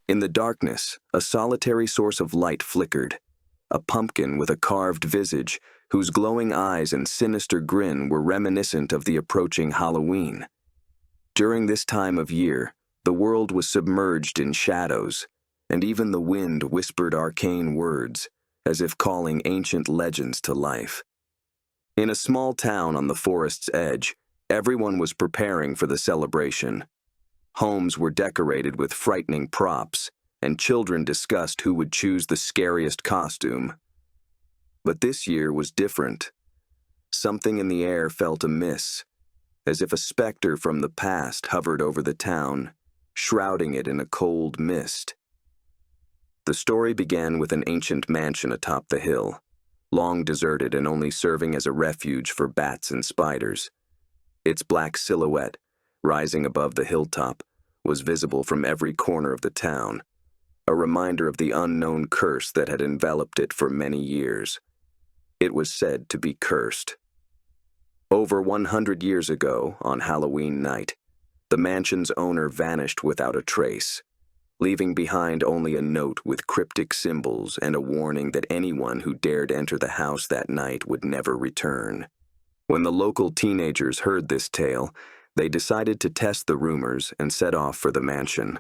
In the darkness, a solitary source of light flickered, a pumpkin with a carved visage whose glowing eyes and sinister grin were reminiscent of the approaching Halloween. During this time of year, the world was submerged in shadows, and even the wind whispered arcane words, as if calling ancient legends to life. In a small town on the forest's edge, everyone was preparing for the celebration. Homes were decorated with frightening props, and children discussed who would choose the scariest costume. But this year was different. Something in the air felt amiss, as if a specter from the past hovered over the town, shrouding it in a cold mist. The story began with an ancient mansion atop the hill, long deserted and only serving as a refuge for bats and spiders. Its black silhouette, rising above the hilltop, was visible from every corner of the town, a reminder of the unknown curse that had enveloped it for many years. It was said to be cursed. Over 100 years ago, on Halloween night, the mansion's owner vanished without a trace, leaving behind only a note with cryptic symbols and a warning that anyone who dared enter the house that night would never return. When the local teenagers heard this tale, they decided to test the rumors and set off for the mansion.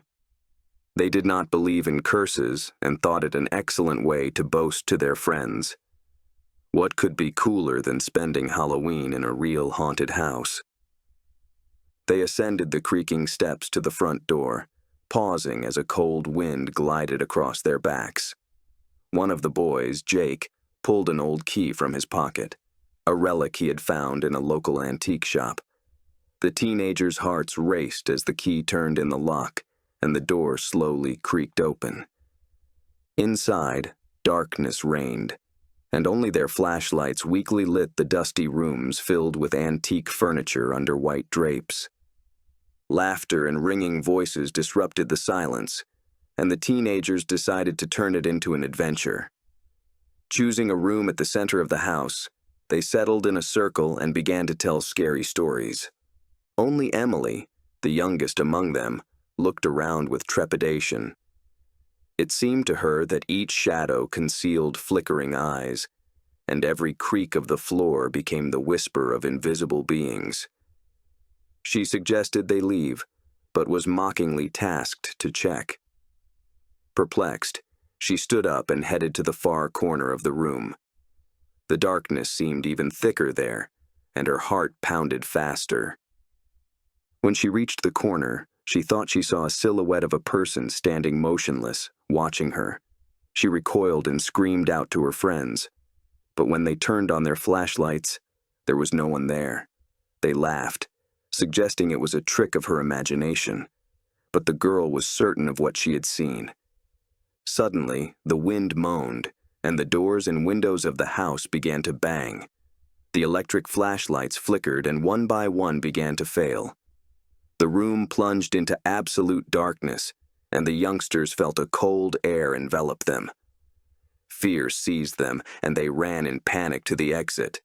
They did not believe in curses and thought it an excellent way to boast to their friends. What could be cooler than spending Halloween in a real haunted house? They ascended the creaking steps to the front door, pausing as a cold wind glided across their backs. One of the boys, Jake, pulled an old key from his pocket, a relic he had found in a local antique shop. The teenagers' hearts raced as the key turned in the lock and the door slowly creaked open. Inside, darkness reigned, and only their flashlights weakly lit the dusty rooms filled with antique furniture under white drapes. Laughter and ringing voices disrupted the silence, and the teenagers decided to turn it into an adventure. Choosing a room at the center of the house, they settled in a circle and began to tell scary stories. Only Emily, the youngest among them, looked around with trepidation. It seemed to her that each shadow concealed flickering eyes, and every creak of the floor became the whisper of invisible beings. She suggested they leave, but was mockingly tasked to check. Perplexed, she stood up and headed to the far corner of the room. The darkness seemed even thicker there, and her heart pounded faster. When she reached the corner, she thought she saw a silhouette of a person standing motionless, watching her. She recoiled and screamed out to her friends. But when they turned on their flashlights, there was no one there. They laughed, suggesting it was a trick of her imagination. But the girl was certain of what she had seen. Suddenly, the wind moaned, and the doors and windows of the house began to bang. The electric flashlights flickered and one by one began to fail. The room plunged into absolute darkness, and the youngsters felt a cold air envelop them. Fear seized them, and they ran in panic to the exit.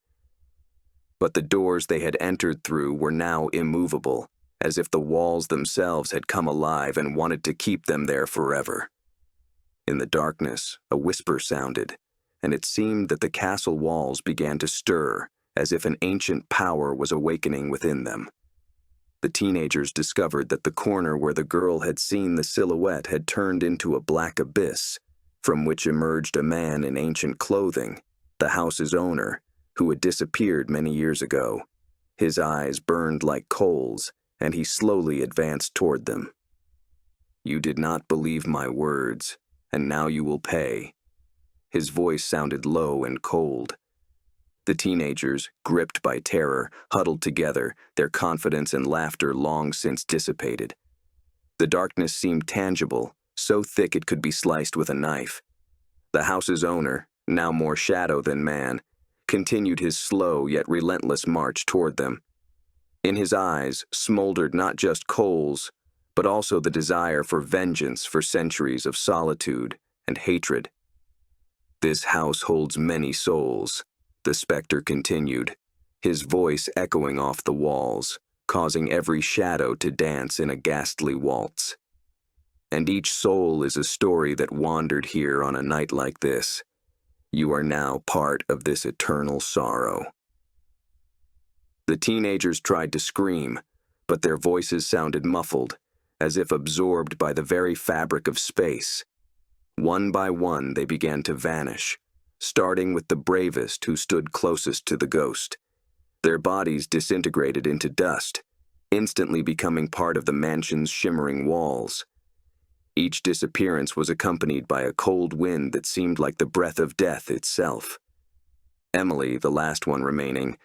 But the doors they had entered through were now immovable, as if the walls themselves had come alive and wanted to keep them there forever. In the darkness, a whisper sounded, and it seemed that the castle walls began to stir, as if an ancient power was awakening within them. The teenagers discovered that the corner where the girl had seen the silhouette had turned into a black abyss, from which emerged a man in ancient clothing, the house's owner, who had disappeared many years ago. His eyes burned like coals, and he slowly advanced toward them. "You did not believe my words, and now you will pay." His voice sounded low and cold. The teenagers, gripped by terror, huddled together, their confidence and laughter long since dissipated. The darkness seemed tangible, so thick it could be sliced with a knife. The house's owner, now more shadow than man, continued his slow yet relentless march toward them. In his eyes smoldered not just coals, but also the desire for vengeance for centuries of solitude and hatred. "This house holds many souls," the specter continued, his voice echoing off the walls, causing every shadow to dance in a ghastly waltz. and each soul is a story that wandered here on a night like this. You are now part of this eternal sorrow." The teenagers tried to scream, but their voices sounded muffled, as if absorbed by the very fabric of space. One by one, they began to vanish, starting with the bravest who stood closest to the ghost. Their bodies disintegrated into dust, instantly becoming part of the mansion's shimmering walls. Each disappearance was accompanied by a cold wind that seemed like the breath of death itself. Emily, the last one remaining,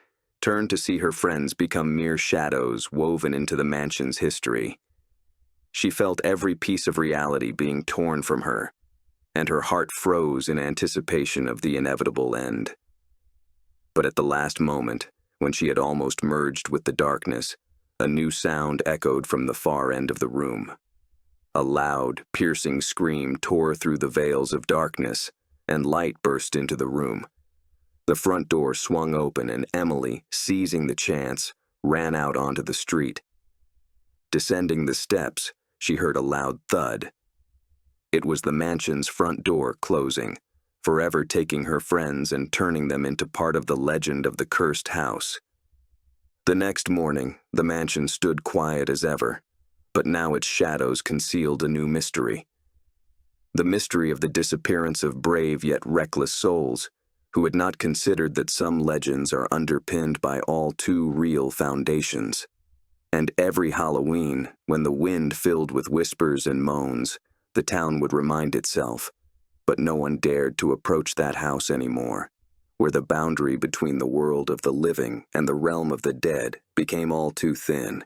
turned to see her friends become mere shadows woven into the mansion's history. She felt every piece of reality being torn from her, and her heart froze in anticipation of the inevitable end. But at the last moment, when she had almost merged with the darkness, a new sound echoed from the far end of the room. A loud, piercing scream tore through the veils of darkness, and light burst into the room. The front door swung open, and Emily, seizing the chance, ran out onto the street. Descending the steps, she heard a loud thud. It was the mansion's front door closing, forever taking her friends and turning them into part of the legend of the cursed house. The next morning, the mansion stood quiet as ever, but now its shadows concealed a new mystery. The mystery of the disappearance of brave yet reckless souls, who had not considered that some legends are underpinned by all too real foundations. And every Halloween, when the wind filled with whispers and moans, the town would remind itself, but no one dared to approach that house anymore, where the boundary between the world of the living and the realm of the dead became all too thin.